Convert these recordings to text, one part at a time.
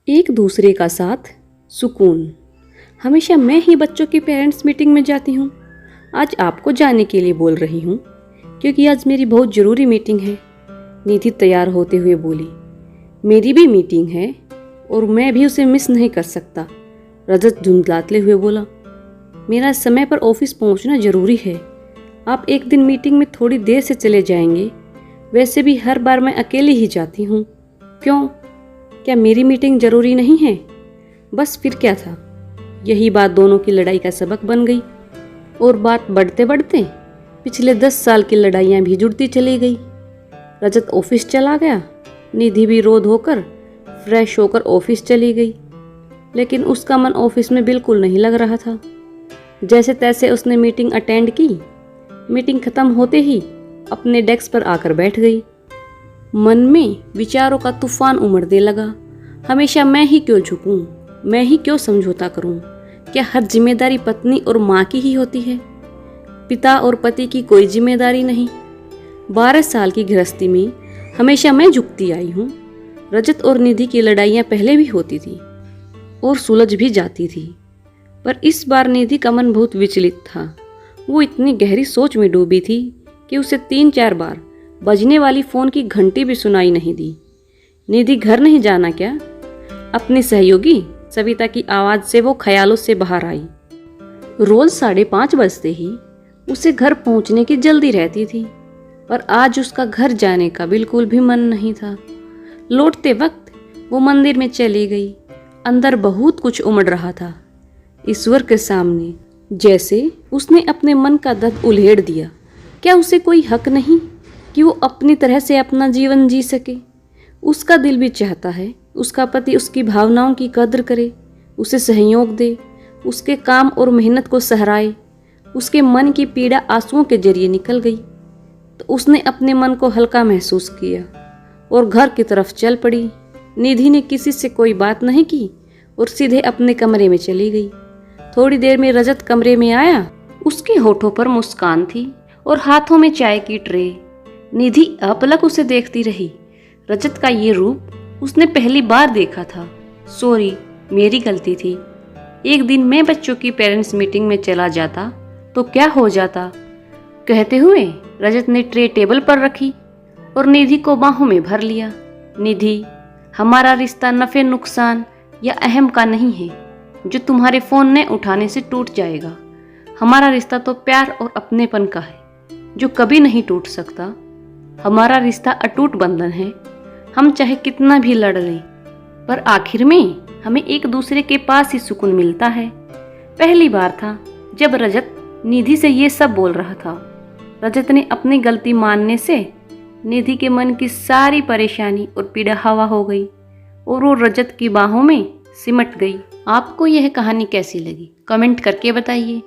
एक दूसरे का साथ, सुकून। हमेशा मैं ही बच्चों की पेरेंट्स मीटिंग में जाती हूँ। आज आपको जाने के लिए बोल रही हूँ क्योंकि आज मेरी बहुत ज़रूरी मीटिंग है। निधि तैयार होते हुए बोली, मेरी भी मीटिंग है और मैं भी उसे मिस नहीं कर सकता। रजत धुंधलाते हुए बोला, मेरा समय पर ऑफिस पहुँचना ज़रूरी है। आप एक दिन मीटिंग में थोड़ी देर से चले जाएंगे। वैसे भी हर बार मैं अकेली ही जाती हूँ। क्यों? क्या मेरी मीटिंग ज़रूरी नहीं है? बस फिर क्या था? यही बात दोनों की लड़ाई का सबक बन गई और बात बढ़ते बढ़ते पिछले 10 साल की लड़ाइयाँ भी जुड़ती चली गई। रजत ऑफिस चला गया। निधि भी रो धोकर फ्रेश होकर ऑफिस चली गई, लेकिन उसका मन ऑफिस में बिल्कुल नहीं लग रहा था। जैसे तैसे उसने मीटिंग अटेंड की। मीटिंग खत्म होते ही अपने डेस्क पर आकर बैठ गई। मन में विचारों का तूफान उमड़ने लगा। हमेशा मैं ही क्यों झुकूं? मैं ही क्यों समझौता करूं? क्या हर जिम्मेदारी पत्नी और माँ की ही होती है? पिता और पति की कोई जिम्मेदारी नहीं। 12 साल की गृहस्थी में हमेशा मैं झुकती आई हूँ। रजत और निधि की लड़ाइयाँ पहले भी होती थी और सुलझ भी जाती थी, पर इस बार निधि का मन बहुत विचलित था। वो इतनी गहरी सोच में डूबी थी कि उसे 3-4 बार बजने वाली फोन की घंटी भी सुनाई नहीं दी। निधि घर नहीं जाना क्या? अपनी सहयोगी सविता की आवाज से वो ख्यालों से बाहर आई। रोज 5:30 बजते ही उसे घर पहुंचने की जल्दी रहती थी, पर आज उसका घर जाने का बिल्कुल भी मन नहीं था। लौटते वक्त वो मंदिर में चली गई। अंदर बहुत कुछ उमड़ रहा था। ईश्वर के सामने जैसे उसने अपने मन का दर्द उल्हेड़ दिया। क्या उसे कोई हक नहीं कि वो अपनी तरह से अपना जीवन जी सके? उसका दिल भी चाहता है उसका पति उसकी भावनाओं की कद्र करे, उसे सहयोग दे, उसके काम और मेहनत को सहराए। उसके मन की पीड़ा आंसुओं के जरिए निकल गई तो उसने अपने मन को हल्का महसूस किया और घर की तरफ चल पड़ी। निधि ने किसी से कोई बात नहीं की और सीधे अपने कमरे में चली गई। थोड़ी देर में रजत कमरे में आया। उसके होठों पर मुस्कान थी और हाथों में चाय की ट्रे। निधि अपलक उसे देखती रही। रजत का ये रूप उसने पहली बार देखा था। सॉरी, मेरी गलती थी। एक दिन मैं बच्चों की पेरेंट्स मीटिंग में चला जाता तो क्या हो जाता? कहते हुए रजत ने ट्रे टेबल पर रखी और निधि को बाहों में भर लिया। निधि, हमारा रिश्ता नफे नुकसान या अहम का नहीं है जो तुम्हारे फोन ने उठाने से टूट जाएगा। हमारा रिश्ता तो प्यार और अपनेपन का है जो कभी नहीं टूट सकता। हमारा रिश्ता अटूट बंधन है। हम चाहे कितना भी लड़ लें, पर आखिर में हमें एक दूसरे के पास ही सुकून मिलता है। पहली बार था जब रजत निधि से ये सब बोल रहा था। रजत ने अपनी गलती मानने से निधि के मन की सारी परेशानी और पीड़ा हवा हो गई और वो रजत की बाहों में सिमट गई। आपको यह कहानी कैसी लगी कमेंट करके बताइए।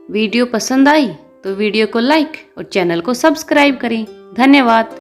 वीडियो पसंद आई तो वीडियो को लाइक और चैनल को सब्सक्राइब करें। धन्यवाद।